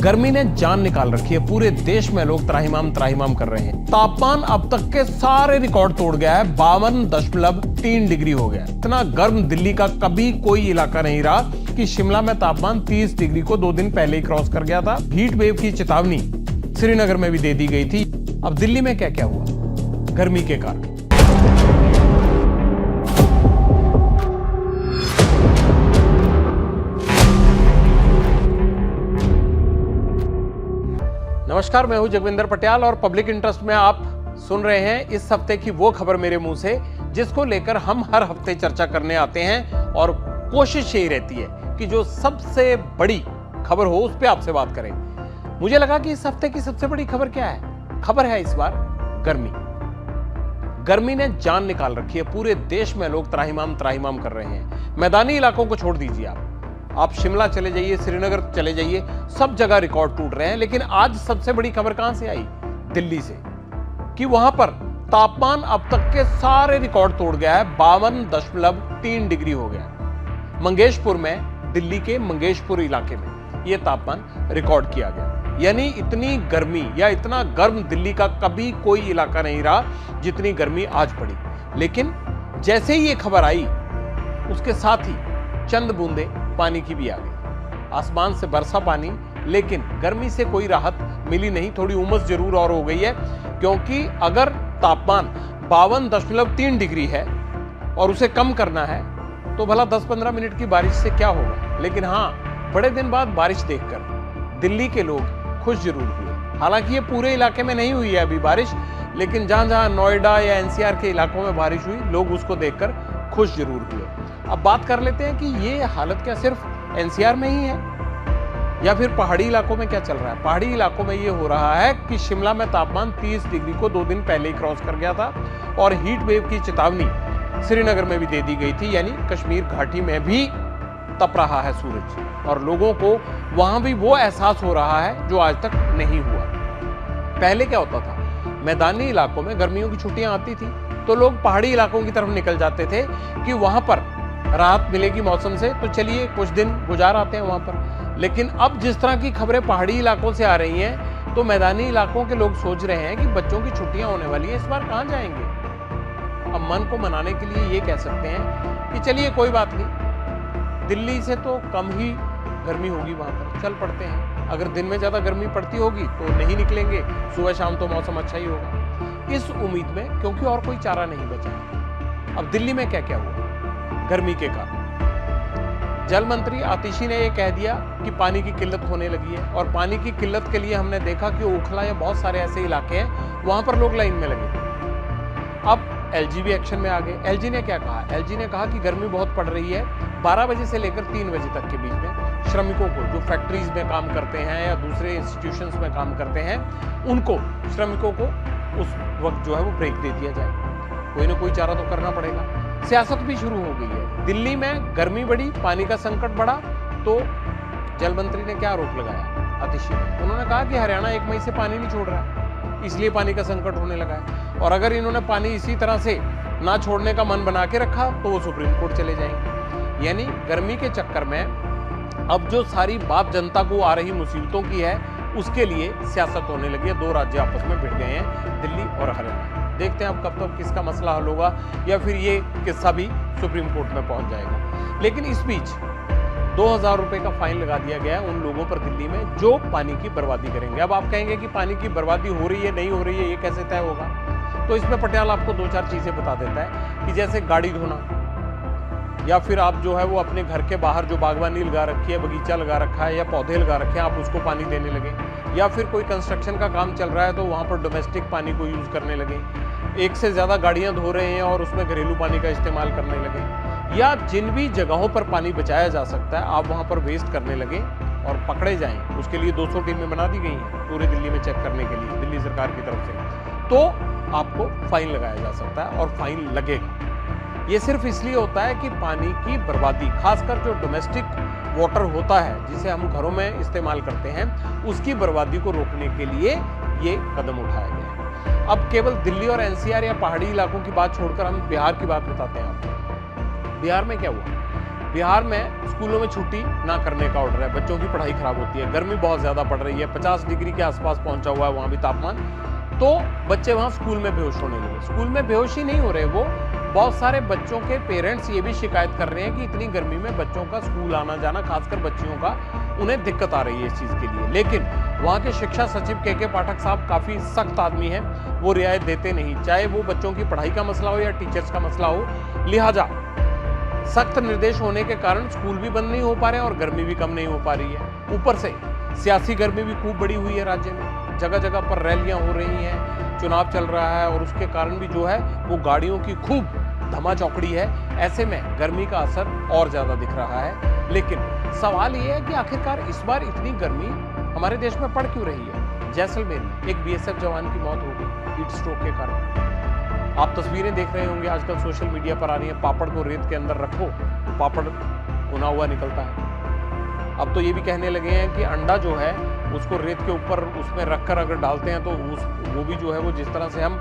गर्मी ने जान निकाल रखी है। पूरे देश में लोग त्राहिमाम कर रहे हैं। तापमान अब तक के सारे रिकॉर्ड तोड़ गया है। 52.3 डिग्री हो गया। इतना गर्म दिल्ली का कभी कोई इलाका नहीं रहा कि शिमला में तापमान 30 डिग्री को 2 दिन पहले ही क्रॉस कर गया था। हीट वेव की चेतावनी श्रीनगर में भी दे दी गई थी। अब दिल्ली में क्या क्या हुआ गर्मी के कारण। नमस्कार, मैं हूं जगविंदर पटियाल और पब्लिक इंटरेस्ट में आप सुन रहे हैं इस हफ्ते की वो खबर मेरे मुंह से, जिसको लेकर हम हर हफ्ते चर्चा करने आते हैं। और कोशिश यही रहती है कि जो सबसे बड़ी खबर हो उस पर आपसे बात करें। मुझे लगा कि इस हफ्ते की सबसे बड़ी खबर क्या है। खबर है इस बार गर्मी। गर्मी ने जान निकाल रखी है। पूरे देश में लोग त्राहिमाम कर रहे हैं। मैदानी इलाकों को छोड़ दीजिए, आप शिमला चले जाइए, श्रीनगर चले जाइए, सब जगह रिकॉर्ड टूट रहे हैं। लेकिन आज सबसे बड़ी खबर कहां से आई? दिल्ली से, कि वहां पर तापमान अब तक के सारे रिकॉर्ड तोड़ गया है। 52.3 डिग्री हो गया। मंगेशपुर में, दिल्ली के मंगेशपुर इलाके में यह तापमान रिकॉर्ड किया गया। यानी इतनी गर्मी या इतना गर्म दिल्ली का कभी कोई इलाका नहीं रहा जितनी गर्मी आज पड़ी। लेकिन जैसे ही ये खबर आई उसके साथ ही चंद बूंदे पानी की भी आ गई। आसमान से बरसा पानी, लेकिन गर्मी से कोई राहत मिली नहीं। थोड़ी उमस जरूर और हो गई है, क्योंकि अगर तापमान 52.3 डिग्री है और उसे कम करना है तो भला 10-15 मिनट की बारिश से क्या होगा। लेकिन हाँ, बड़े दिन बाद बारिश देखकर दिल्ली के लोग खुश जरूर हुए। हालांकि ये पूरे इलाके में नहीं हुई है अभी बारिश, लेकिन जहां जहां नोएडा या एनसीआर के इलाकों में बारिश हुई, लोग उसको देखकर खुश जरूर हुए। अब बात कर लेते हैं कि ये हालत क्या सिर्फ एनसीआर में ही है या फिर पहाड़ी इलाकों में क्या चल रहा है। पहाड़ी इलाकों में ये हो रहा है कि शिमला में तापमान 30 डिग्री को 2 दिन पहले ही क्रॉस कर गया था और हीट वेव की चेतावनी श्रीनगर में भी दे दी गई थी। यानी कश्मीर घाटी में भी तप रहा है सूरज और लोगों को वहां भी वो एहसास हो रहा है जो आज तक नहीं हुआ। पहले क्या होता था, मैदानी इलाकों में गर्मियों की छुट्टियां आती थी तो लोग पहाड़ी इलाकों की तरफ निकल जाते थे कि वहां पर राहत मिलेगी मौसम से, तो चलिए कुछ दिन गुजार आते हैं वहां पर। लेकिन अब जिस तरह की खबरें पहाड़ी इलाकों से आ रही हैं, तो मैदानी इलाकों के लोग सोच रहे हैं कि बच्चों की छुट्टियां होने वाली है, इस बार कहां जाएंगे। अब मन को मनाने के लिए ये कह सकते हैं कि चलिए कोई बात नहीं, दिल्ली से तो कम ही गर्मी होगी, वहां पर चल पड़ते हैं। अगर दिन में ज्यादा गर्मी पड़ती होगी तो नहीं निकलेंगे, सुबह शाम तो मौसम अच्छा ही होगा, इस उम्मीद में, क्योंकि और कोई चारा नहीं बचा। अब दिल्ली में क्या क्या हुआ गर्मी के कारण। जल मंत्री आतिशी ने यह कह दिया कि पानी की किल्लत होने लगी है और पानी की किल्लत के लिए हमने देखा कि ओखला या बहुत सारे ऐसे इलाके हैं वहां पर लोग लाइन में लगे। अब एलजी भी एक्शन में आ गए। एलजी ने क्या कहा? एलजी ने कहा कि गर्मी बहुत पड़ रही है। 12 बजे से लेकर 3 बजे तक के बीच में श्रमिकों को, जो फैक्ट्रीज में काम करते हैं या दूसरे इंस्टीट्यूशंस में काम करते हैं, उनको, श्रमिकों को उस वक्त जो है वो ब्रेक दे दिया जाए। कोई ना कोई चारा तो करना पड़ेगा। सियासत भी शुरू हो गई है। दिल्ली में गर्मी बढ़ी, पानी का संकट बढ़ा, तो जल मंत्री ने क्या आरोप लगाया? आतिशी ने, उन्होंने कहा कि हरियाणा 1 मई से पानी नहीं छोड़ रहा है, इसलिए पानी का संकट होने लगा है। और अगर इन्होंने पानी इसी तरह से ना छोड़ने का मन बना के रखा तो वो सुप्रीम कोर्ट चले जाएंगे। यानी गर्मी के चक्कर में अब जो सारी बात जनता को आ रही मुसीबतों की है, उसके लिए सियासत होने लगी है। 2 राज्य आपस में भिड़ गए हैं, दिल्ली और हरियाणा। देखते हैं अब कब तक किसका मसला हल होगा या फिर ये किस्सा भी सुप्रीम कोर्ट में पहुंच जाएगा। लेकिन इस बीच 2000 रुपए का फाइन लगा दिया गया है उन लोगों पर दिल्ली में जो पानी की बर्बादी करेंगे। अब आप कहेंगे कि पानी की बर्बादी हो रही है, नहीं हो रही है, ये कैसे तय होगा? तो इसमें पटियाला आपको 2-4 चीजें बता देता है कि जैसे गाड़ी धोना, या फिर आप जो है वो अपने घर के बाहर जो बागवानी लगा रखी है, बगीचा लगा रखा है या पौधे लगा रखे हैं, आप उसको पानी देने लगे। या फिर कोई कंस्ट्रक्शन का काम चल रहा है तो वहां पर डोमेस्टिक पानी को यूज करने लगे। एक से ज्यादा गाड़ियां धो रहे हैं और उसमें घरेलू पानी का इस्तेमाल करने लगे। या जिन भी जगहों पर पानी बचाया जा सकता है आप वहां पर वेस्ट करने लगे और पकड़े जाएं। उसके लिए 200 टीमें बना दी गई हैं पूरे दिल्ली में चेक करने के लिए, दिल्ली सरकार की तरफ से। तो आपको फाइन लगाया जा सकता है और फाइन लगेगा। ये सिर्फ इसलिए होता है कि पानी की बर्बादी, खासकर जो डोमेस्टिक वाटर होता है जिसे हम घरों में इस्तेमाल करते हैं, उसकी बर्बादी को रोकने के लिए ये कदम उठाया गया है। अब केवल दिल्ली और एनसीआर या पहाड़ी इलाकों की बात छोड़कर हम बिहार की बात बताते हैं आपको। बिहार में क्या हुआ? बिहार में स्कूलों में छुट्टी ना करने का ऑर्डर है, बच्चों की पढ़ाई खराब होती है, गर्मी बहुत ज़्यादा पड़ रही है, 50 डिग्री के आसपास पहुंचा हुआ है वहाँ भी तापमान, तो बच्चे वहाँ स्कूल में बेहोश होने लगे। स्कूल में बेहोश ही नहीं हो रहे वो, बहुत सारे बच्चों के पेरेंट्स ये भी शिकायत कर रहे हैं कि इतनी गर्मी में बच्चों का स्कूल आना जाना, खासकर बच्चियों का, उन्हें दिक्कत आ रही है इस चीज़ के लिए। लेकिन वहाँ के शिक्षा सचिव के पाठक साहब काफ़ी सख्त आदमी हैं, वो रियायत देते नहीं, चाहे वो बच्चों की पढ़ाई का मसला हो या टीचर्स का मसला हो। लिहाजा सख्त निर्देश होने के कारण स्कूल भी बंद नहीं हो पा रहे हैं और गर्मी भी कम नहीं हो पा रही है। ऊपर से सियासी गर्मी भी खूब बढ़ी हुई है राज्य में, जगह जगह पर रैलियां हो रही हैं, चुनाव चल रहा है और उसके कारण भी जो है वो गाड़ियों की खूब धमा चौकड़ी है। ऐसे में गर्मी का असर और ज्यादा दिख रहा है। लेकिन सवाल ये है कि आखिरकार इस बार इतनी गर्मी हमारे देश में पड़ क्यों रही है। जैसलमेर में एक बीएसएफ जवान की मौत हो गई हीट स्ट्रोक के कारण। आप तस्वीरें देख रहे होंगे आजकल सोशल मीडिया पर आ रही है, पापड़ को रेत के अंदर रखो तो पापड़ भुना हुआ निकलता है। अब तो ये भी कहने लगे हैं कि अंडा जो है उसको रेत के ऊपर उसमें रखकर अगर डालते हैं तो वो भी जो है वो जिस तरह से हम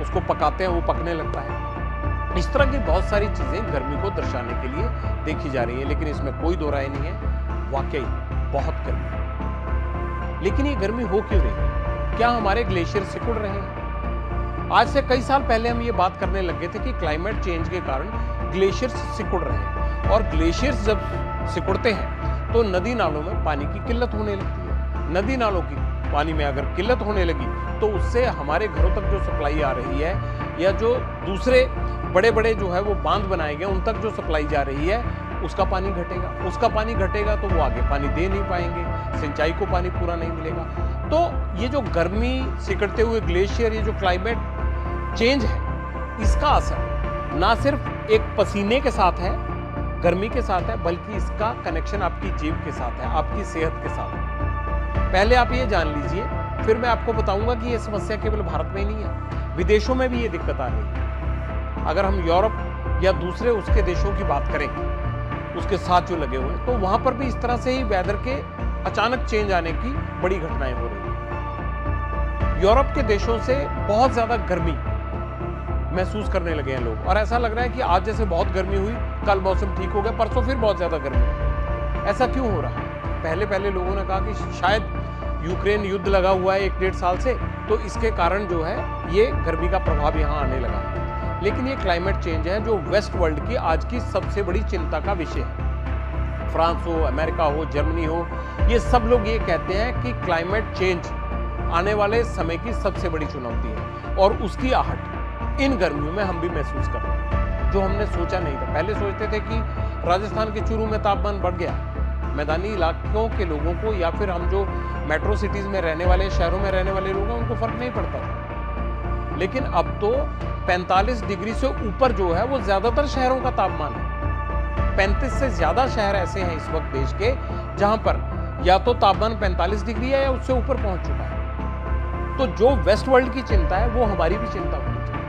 उसको पकाते हैं वो पकने लगता है। इस तरह की बहुत सारी चीजें गर्मी को दर्शाने के लिए देखी जा रही है, लेकिन इसमें कोई दो राय नहीं है, वाकई बहुत गर्मी है। लेकिन ये गर्मी हो क्यों रही है? क्या हमारे ग्लेशियर सिकुड़ रहे हैं? आज से कई साल पहले हम ये बात करने लगे थे कि क्लाइमेट चेंज के कारण ग्लेशियर्स सिकुड़ रहे हैं, और ग्लेशियर्स जब सिकुड़ते हैं तो नदी नालों में पानी की किल्लत होने लगती है। नदी नालों की पानी में अगर किल्लत होने लगी तो उससे हमारे घरों तक जो सप्लाई आ रही है या जो दूसरे बड़े बड़े जो है वो बांध बनाए गए उन तक जो सप्लाई जा रही है उसका पानी घटेगा। उसका पानी घटेगा तो वो आगे पानी दे नहीं पाएंगे, सिंचाई को पानी पूरा नहीं मिलेगा। तो ये जो गर्मी, सिकुड़ते हुए ग्लेशियर, ये जो क्लाइमेट चेंज है, इसका असर ना सिर्फ एक पसीने के साथ है, गर्मी के साथ है, बल्कि इसका कनेक्शन आपकी जेब के साथ है, आपकी सेहत के साथ है। पहले आप ये जान लीजिए, फिर मैं आपको बताऊंगा कि ये समस्या केवल भारत में ही नहीं है, विदेशों में भी ये दिक्कत आ रही है। अगर हम यूरोप या दूसरे उसके देशों की बात करें, उसके साथ जो लगे हुए हैं, तो वहां पर भी इस तरह से ही वेदर के अचानक चेंज आने की बड़ी घटनाएं हो रही है। यूरोप के देशों से बहुत ज्यादा गर्मी महसूस करने लगे हैं लोग, और ऐसा लग रहा है कि आज जैसे बहुत गर्मी हुई, कल मौसम ठीक हो गया, परसों फिर बहुत ज्यादा गर्मी। ऐसा क्यों हो रहा है? पहले लोगों ने कहा कि शायद यूक्रेन युद्ध लगा हुआ है 1-1.5 साल से, तो इसके कारण जो है ये गर्मी का प्रभाव यहाँ आने लगा है। लेकिन ये क्लाइमेट चेंज है जो वेस्ट वर्ल्ड की आज की सबसे बड़ी चिंता का विषय है। फ्रांस हो, अमेरिका हो, जर्मनी हो, ये सब लोग ये कहते हैं कि क्लाइमेट चेंज आने वाले समय की सबसे बड़ी चुनौती है, और उसकी आहट इन गर्मियों में हम भी महसूस कर रहे हैं, जो हमने सोचा नहीं था। पहले सोचते थे कि राजस्थान के चूरू में तापमान बढ़ गया, मैदानी इलाकों के लोगों को या फिर हम जो मेट्रो सिटीज में रहने वाले, शहरों में रहने वाले लोग हैं, उनको फर्क नहीं पड़ता था। लेकिन अब तो 45 डिग्री से ऊपर जो है वो ज्यादातर शहरों का तापमान है। 35 से ज्यादा शहर ऐसे हैं इस वक्त देश के जहां पर या तो तापमान 45 डिग्री है या उससे ऊपर पहुंच चुका है। तो जो वेस्ट वर्ल्ड की चिंता है वो हमारी भी चिंता होनी चाहिए।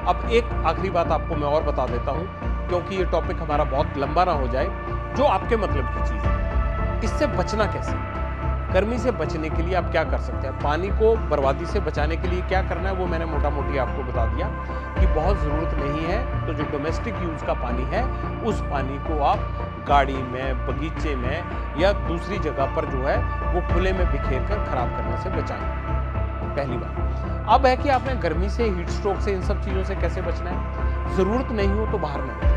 अब एक आखिरी बात आपको मैं और बता देता हूं, क्योंकि ये टॉपिक हमारा बहुत लंबा ना हो जाए, जो आपके मतलब की चीज है। इससे बचना कैसे? गर्मी से बचने के लिए आप क्या कर सकते हैं? पानी को बर्बादी से बचाने के लिए क्या करना है वो मैंने मोटा मोटी आपको बता दिया कि बहुत ज़रूरत नहीं है। तो जो डोमेस्टिक यूज़ का पानी है उस पानी को आप गाड़ी में, बगीचे में या दूसरी जगह पर जो है वो खुले में बिखेर कर खराब करने से बचाएं। पहली बात। अब है कि आपने गर्मी से, हीट स्ट्रोक से, इन सब चीज़ों से कैसे बचना है? ज़रूरत नहीं हो तो बाहर न निकलें।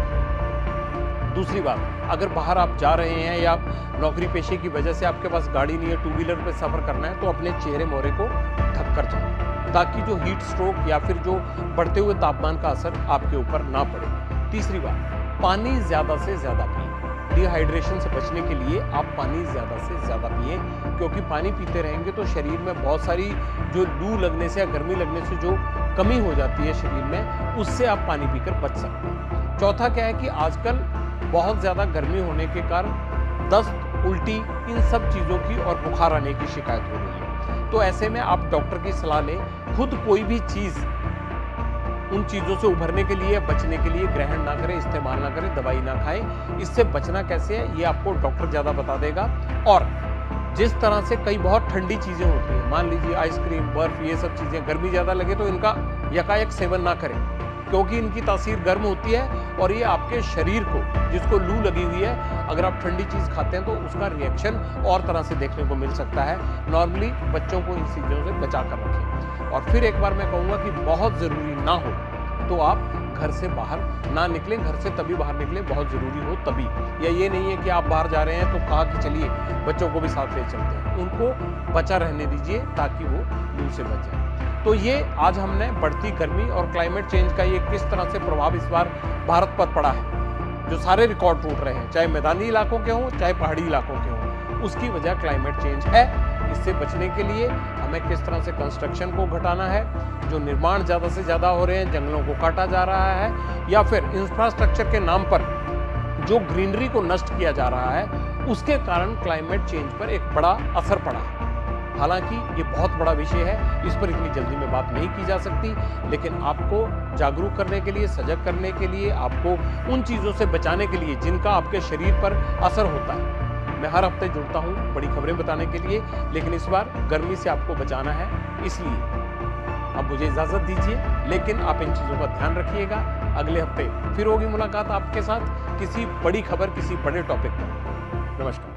दूसरी बात, अगर बाहर आप जा रहे हैं या नौकरी पेशे की वजह से आपके पास गाड़ी नहीं है, टू व्हीलर पे सफर करना है, तो अपने चेहरे मोहरे को ढक कर जाएं, ताकि जो हीट स्ट्रोक या फिर जो बढ़ते हुए तापमान का असर आपके ऊपर ना पड़े। तीसरी बात, पानी ज्यादा से ज्यादा पिएं। डिहाइड्रेशन से बचने के लिए आप पानी ज्यादा से ज्यादा पिएं, क्योंकि पानी पीते रहेंगे तो शरीर में बहुत सारी जो लू लगने से या गर्मी लगने से जो कमी हो जाती है शरीर में, उससे आप पानी पीकर बच सकते हैं। चौथा क्या है कि आजकल बहुत ज़्यादा गर्मी होने के कारण दस्त, उल्टी, इन सब चीज़ों की और बुखार आने की शिकायत हो रही है। तो ऐसे में आप डॉक्टर की सलाह लें। खुद कोई भी चीज़ उन चीज़ों से उभरने के लिए, बचने के लिए ग्रहण ना करें, इस्तेमाल ना करें, दवाई ना खाएं। इससे बचना कैसे है ये आपको डॉक्टर ज़्यादा बता देगा। और जिस तरह से कई बहुत ठंडी चीज़ें होती हैं, मान लीजिए आइसक्रीम, बर्फ, ये सब चीज़ें, गर्मी ज़्यादा लगे तो इनका यकायक सेवन ना करें, क्योंकि इनकी तासीर गर्म होती है और ये आपके शरीर को, जिसको लू लगी हुई है, अगर आप ठंडी चीज़ खाते हैं तो उसका रिएक्शन और तरह से देखने को मिल सकता है। नॉर्मली बच्चों को इन चीज़ों से बचा कर रखें। और फिर एक बार मैं कहूँगा कि बहुत ज़रूरी ना हो तो आप घर से बाहर ना निकलें। घर से तभी बाहर निकलें बहुत ज़रूरी हो तभी। या ये नहीं है कि आप बाहर जा रहे हैं तो कहा कि चलिए बच्चों को भी साथ ले चलते हैं। उनको बचा रहने दीजिए ताकि वो लू से बच जाए। तो ये आज हमने बढ़ती गर्मी और क्लाइमेट चेंज का ये किस तरह से प्रभाव इस बार भारत पर पड़ा है, जो सारे रिकॉर्ड टूट रहे हैं, चाहे मैदानी इलाकों के हों चाहे पहाड़ी इलाकों के हों, उसकी वजह क्लाइमेट चेंज है। इससे बचने के लिए हमें किस तरह से कंस्ट्रक्शन को घटाना है, जो निर्माण ज़्यादा से ज़्यादा हो रहे हैं, जंगलों को काटा जा रहा है, या फिर इंफ्रास्ट्रक्चर के नाम पर जो ग्रीनरी को नष्ट किया जा रहा है, उसके कारण क्लाइमेट चेंज पर एक बड़ा असर पड़ा है। हालांकि ये बहुत बड़ा विषय है, इस पर इतनी जल्दी में बात नहीं की जा सकती, लेकिन आपको जागरूक करने के लिए, सजग करने के लिए, आपको उन चीज़ों से बचाने के लिए जिनका आपके शरीर पर असर होता है। मैं हर हफ्ते जुड़ता हूँ बड़ी खबरें बताने के लिए, लेकिन इस बार गर्मी से आपको बचाना है, इसलिए अब मुझे इजाज़त दीजिए। लेकिन आप इन चीज़ों का ध्यान रखिएगा। अगले हफ्ते फिर होगी मुलाकात आपके साथ किसी बड़ी खबर, किसी बड़े टॉपिक पर। नमस्कार।